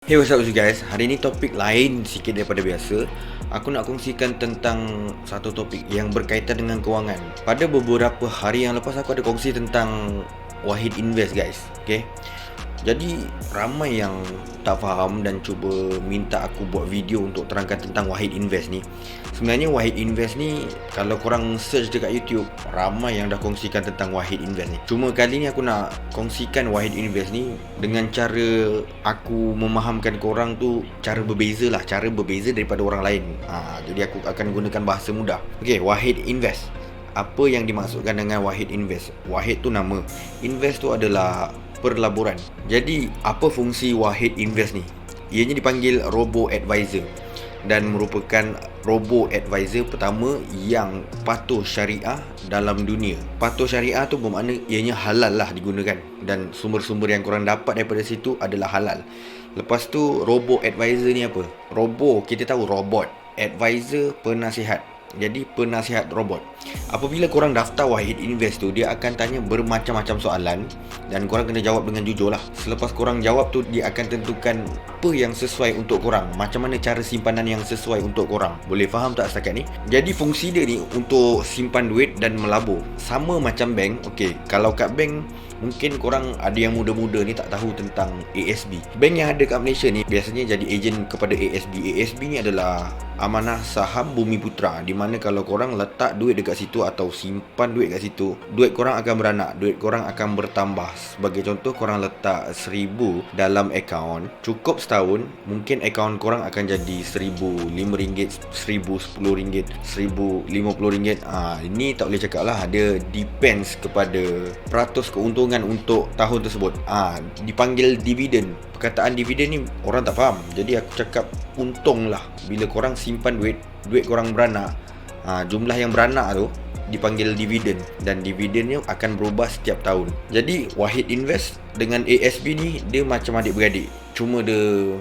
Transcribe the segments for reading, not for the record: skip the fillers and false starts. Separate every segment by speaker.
Speaker 1: Hey, what's up you guys? Hari ni topik lain sikit daripada biasa. Aku nak kongsikan tentang satu topik yang berkaitan dengan kewangan. Pada beberapa hari yang lepas aku ada kongsi tentang Wahid Invest guys. Okay. Jadi ramai yang tak faham dan cuba minta aku buat video untuk terangkan tentang Wahid Invest ni. Sebenarnya Wahid Invest ni, kalau korang search dekat YouTube, ramai yang dah kongsikan tentang Wahid Invest ni. Cuma kali ni aku nak kongsikan Wahid Invest ni dengan cara aku memahamkan korang tu cara berbeza lah, cara berbeza daripada orang lain. Jadi aku akan gunakan bahasa mudah. Okay, Wahid Invest. Apa yang dimaksudkan dengan Wahid Invest? Wahid tu nama, Invest tu adalah perlaburan. Jadi apa fungsi Wahid Invest ni? Ianya dipanggil Robo Advisor dan merupakan Robo Advisor pertama yang patuh syariah dalam dunia. Patuh syariah tu bermakna ianya halal lah digunakan dan sumber-sumber yang korang dapat daripada situ adalah halal. Lepas tu Robo Advisor ni apa? Robo kita tahu robot, advisor penasihat. Jadi penasihat robot. Apabila korang daftar Wahid Invest tu, dia akan tanya bermacam-macam soalan dan korang kena jawab dengan jujur lah. Selepas korang jawab tu, dia akan tentukan apa yang sesuai untuk korang, macam mana cara simpanan yang sesuai untuk korang. Boleh faham tak setakat ni? Jadi fungsi dia ni untuk simpan duit dan melabur. Sama macam bank. Okay, kalau kat bank mungkin korang ada yang muda-muda ni tak tahu tentang ASB. Bank yang ada kat Malaysia ni biasanya jadi ejen kepada ASB. ASB ni adalah Amanah Saham Bumiputra, di mana kalau korang letak duit dekat situ atau simpan duit kat situ, duit korang akan beranak, duit korang akan bertambah. Sebagai contoh, korang letak 1,000 dalam akaun, cukup setahun, mungkin akaun korang akan jadi RM1,000, RM1,000, RM10, RM1,050. Ini tak boleh cakap lah, dia depends kepada peratus keuntungan untuk tahun tersebut. Dipanggil dividen. Perkataan dividen ni orang tak faham. Jadi aku cakap untung lah. Bila korang simpan duit, duit korang beranak, jumlah yang beranak tu dipanggil dividen. Dan dividennya akan berubah setiap tahun. Jadi Wahid Invest dengan ASB ni dia macam adik-beradik. Cuma dia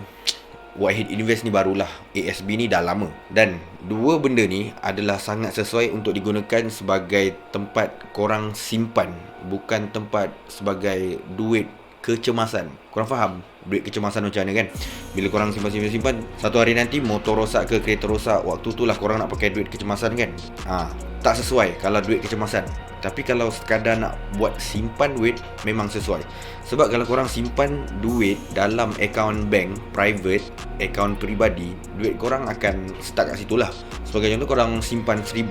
Speaker 1: Wahid Invest ni barulah, ASB ni dah lama. Dan dua benda ni adalah sangat sesuai untuk digunakan sebagai tempat korang simpan, bukan tempat sebagai duit kecemasan. Korang faham duit kecemasan macam mana kan? Bila korang simpan, satu hari nanti motor rosak ke kereta rosak, waktu tu lah korang nak pakai duit kecemasan kan? Tak sesuai kalau duit kecemasan. Tapi kalau sekadar nak buat simpan duit, memang sesuai. Sebab kalau korang simpan duit dalam akaun bank private, akaun peribadi, duit korang akan stuck kat situ lah. Sebagai contoh, korang simpan 1,000,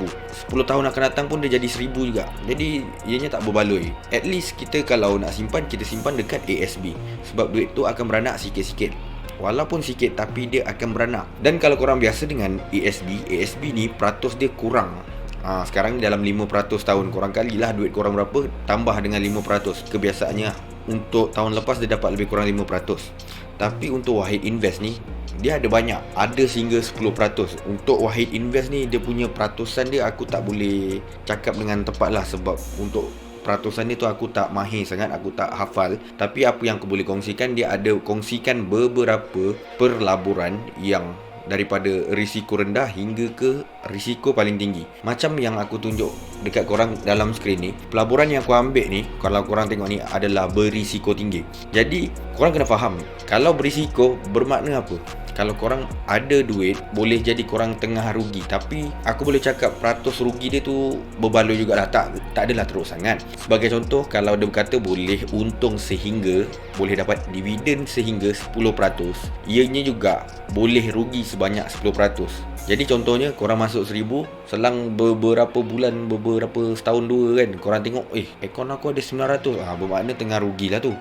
Speaker 1: 10 tahun akan datang pun dia jadi 1,000 juga. Jadi ianya tak berbaloi. At least kita kalau nak simpan, kita simpan dekat ASB. Sebab duit tu akan beranak sikit-sikit. Walaupun sikit tapi dia akan beranak. Dan kalau korang biasa dengan ASB ni peratus dia kurang. Sekarang ni dalam 5% tahun, korang kalilah duit korang berapa, tambah dengan 5%. Kebiasaannya untuk tahun lepas dia dapat lebih kurang 5%. Tapi untuk Wahid Invest ni dia ada banyak, ada sehingga 10%. Untuk Wahid Invest ni dia punya peratusan dia aku tak boleh cakap dengan tepat lah. Sebab untuk peratusan dia tu aku tak mahir sangat, aku tak hafal. Tapi apa yang aku boleh kongsikan, dia ada kongsikan beberapa perlaburan yang daripada risiko rendah hingga ke risiko paling tinggi. Macam yang aku tunjuk dekat korang dalam skrin ni, pelaburan yang aku ambil ni, kalau korang tengok ni adalah berisiko tinggi. Jadi korang kena faham, kalau berisiko bermakna apa? Kalau korang ada duit, boleh jadi korang tengah rugi. Tapi aku boleh cakap peratus rugi dia tu berbaloi jugalah. Tak adalah teruk sangat. Sebagai contoh, kalau dia berkata boleh untung sehingga, boleh dapat dividen sehingga 10%, ianya juga boleh rugi sebanyak 10%. Jadi contohnya, korang masuk 1,000, selang beberapa bulan, beberapa setahun dua kan, korang tengok, akaun aku ada 900, bermakna tengah rugilah tu.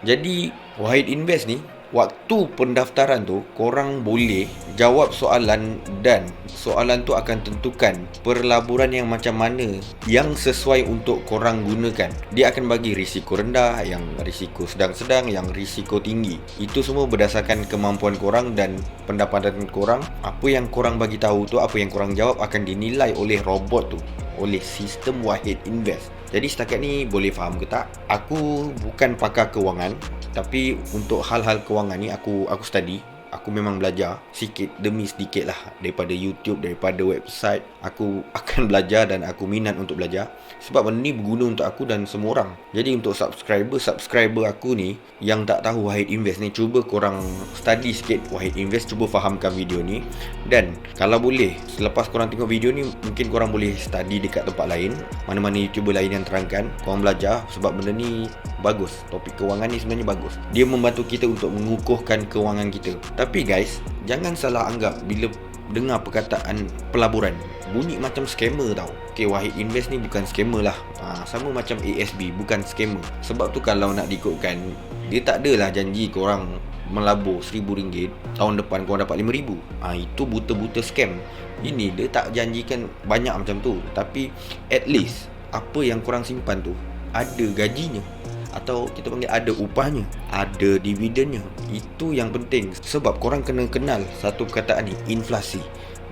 Speaker 1: Jadi Wahid Invest ni, waktu pendaftaran tu, korang boleh jawab soalan dan soalan tu akan tentukan perlaburan yang macam mana yang sesuai untuk korang gunakan. Dia akan bagi risiko rendah, yang risiko sedang-sedang, yang risiko tinggi. Itu semua berdasarkan kemampuan korang dan pendapatan korang. Apa yang korang bagi tahu tu, apa yang korang jawab akan dinilai oleh robot tu, oleh sistem Wahid Invest. Jadi setakat ni boleh faham ke tak? Aku bukan pakar kewangan, tapi untuk hal-hal kewangan ni aku study. Aku memang belajar sikit demi sedikit lah daripada YouTube, daripada website. Aku akan belajar dan aku minat untuk belajar, sebab benda ni berguna untuk aku dan semua orang. Jadi untuk subscriber aku ni yang tak tahu Wahid Invest ni, cuba korang study sikit Wahid Invest, cuba fahamkan video ni. Dan kalau boleh, selepas korang tengok video ni, mungkin korang boleh study dekat tempat lain, mana-mana YouTuber lain yang terangkan. Korang belajar, sebab benda ni bagus. Topik kewangan ni sebenarnya bagus. Dia membantu kita untuk mengukuhkan kewangan kita. Tapi guys, jangan salah anggap bila dengar perkataan pelaburan, bunyi macam scammer tau. Okay, Wahid Invest ni bukan scammer lah. Sama macam ASB, bukan scammer. Sebab tu kalau nak diikutkan, dia tak adalah janji korang melabur RM1,000, tahun depan korang dapat RM5,000. Itu buta-buta scam. Ini dia tak janjikan banyak macam tu, tapi at least apa yang korang simpan tu ada gajinya, atau kita panggil ada upahnya, ada dividennya. Itu yang penting. Sebab korang kena kenal satu perkataan ni, inflasi.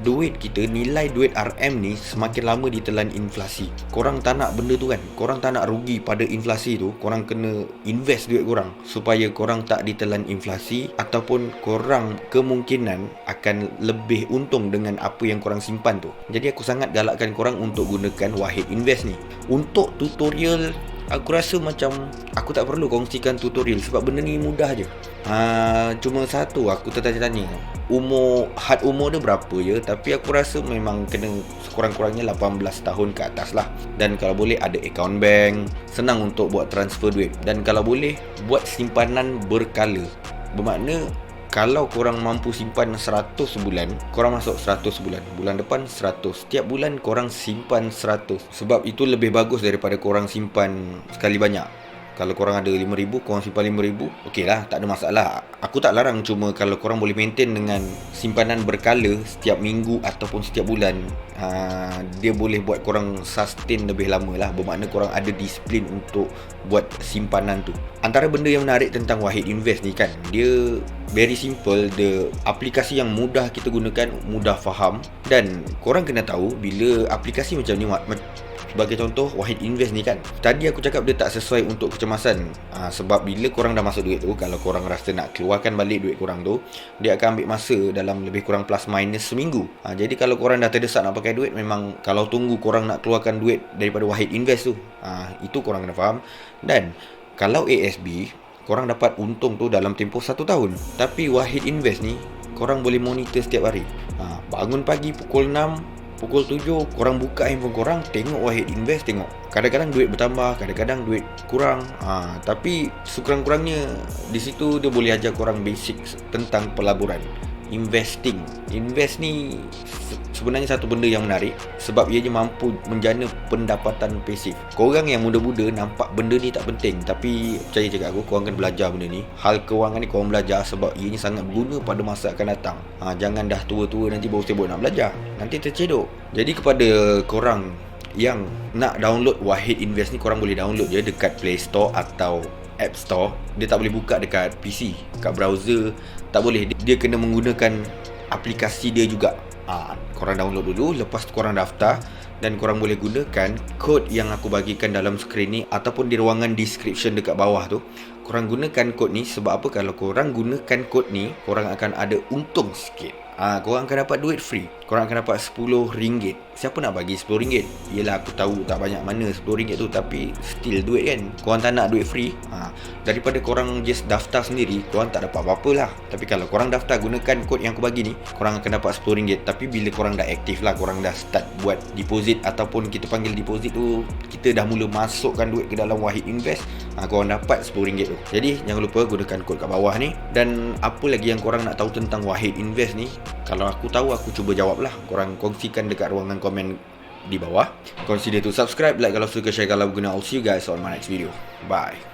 Speaker 1: Duit kita, nilai duit RM ni semakin lama ditelan inflasi. Korang tak nak benda tu kan, korang tak nak rugi pada inflasi tu, korang kena invest duit korang supaya korang tak ditelan inflasi, ataupun korang kemungkinan akan lebih untung dengan apa yang korang simpan tu. Jadi aku sangat galakkan korang untuk gunakan Wahid Invest ni. Untuk tutorial, aku rasa macam aku tak perlu kongsikan tutorial, sebab benda ni mudah je. Cuma satu aku tertanya-tanya, had umur dia berapa je. Tapi aku rasa memang kena sekurang-kurangnya 18 tahun ke atas lah. Dan kalau boleh ada account bank, senang untuk buat transfer duit. Dan kalau boleh buat simpanan berkala. Bermakna kalau korang mampu simpan 100 sebulan, korang masuk 100 sebulan. Bulan depan 100. Setiap bulan korang simpan 100. Sebab itu lebih bagus daripada korang simpan sekali banyak. Kalau korang ada RM5,000, korang simpan RM5,000, okey lah, tak ada masalah. Aku tak larang, cuma kalau korang boleh maintain dengan simpanan berkala setiap minggu ataupun setiap bulan, dia boleh buat korang sustain lebih lama lah. Bermakna korang ada disiplin untuk buat simpanan tu. Antara benda yang menarik tentang Wahid Invest ni kan, dia very simple. Dia aplikasi yang mudah kita gunakan, mudah faham. Dan korang kena tahu, bila aplikasi macam ni, sebagai contoh Wahid Invest ni kan, tadi aku cakap dia tak sesuai untuk kecemasan. Sebab bila korang dah masuk duit tu, kalau korang rasa nak keluarkan balik duit korang tu, dia akan ambil masa dalam lebih kurang plus minus seminggu. Jadi kalau korang dah terdesak nak pakai duit, memang kalau tunggu korang nak keluarkan duit daripada Wahid Invest tu, itu korang kena faham. Dan kalau ASB, korang dapat untung tu dalam tempoh 1 tahun. Tapi Wahid Invest ni, korang boleh monitor setiap hari. Bangun pagi pukul 6, pukul 7, korang buka handphone korang, tengok Wahid Invest, tengok. Kadang-kadang duit bertambah, kadang-kadang duit kurang. Tapi sekurang-kurangnya di situ dia boleh ajar korang basic tentang pelaburan, investing. Invest ni sebenarnya satu benda yang menarik, sebab ianya mampu menjana pendapatan pasif. Korang yang muda-muda nampak benda ni tak penting, tapi percaya cakap aku, korang kena belajar benda ni. Hal kewangan ni korang belajar, sebab ianya sangat berguna pada masa akan datang. Jangan dah tua-tua nanti baru sibuk nak belajar, nanti tercedok. Jadi kepada korang yang nak download Wahid Invest ni, korang boleh download je dekat Play Store atau App Store. Dia tak boleh buka dekat PC, kat browser tak boleh. Dia kena menggunakan aplikasi dia juga. Korang download dulu, lepas tu korang daftar, dan korang boleh gunakan kod yang aku bagikan dalam skrin ni ataupun di ruangan description dekat bawah tu. Korang gunakan kod ni, sebab apa? Kalau korang gunakan kod ni, korang akan ada untung sikit. Korang akan dapat duit free. Korang akan dapat RM10. Siapa nak bagi RM10? Yelah, aku tahu tak banyak mana RM10 tu, tapi still duit kan. Korang tak nak duit free, daripada korang just daftar sendiri, korang tak dapat apa-apa lah. Tapi kalau korang daftar gunakan kod yang aku bagi ni, korang akan dapat RM10. Tapi bila korang dah aktif lah, korang dah start buat deposit, ataupun kita panggil deposit tu, kita dah mula masukkan duit ke dalam Wahid Invest, korang dapat RM10 tu. Jadi jangan lupa gunakan kod kat bawah ni. Dan apa lagi yang korang nak tahu tentang Wahid Invest ni, kalau aku tahu, aku cuba jawab lah. Korang kongsikan dekat ruangan komen di bawah. Consider to subscribe, like kalau suka, share kalau berguna. I'll see you guys on my next video. Bye.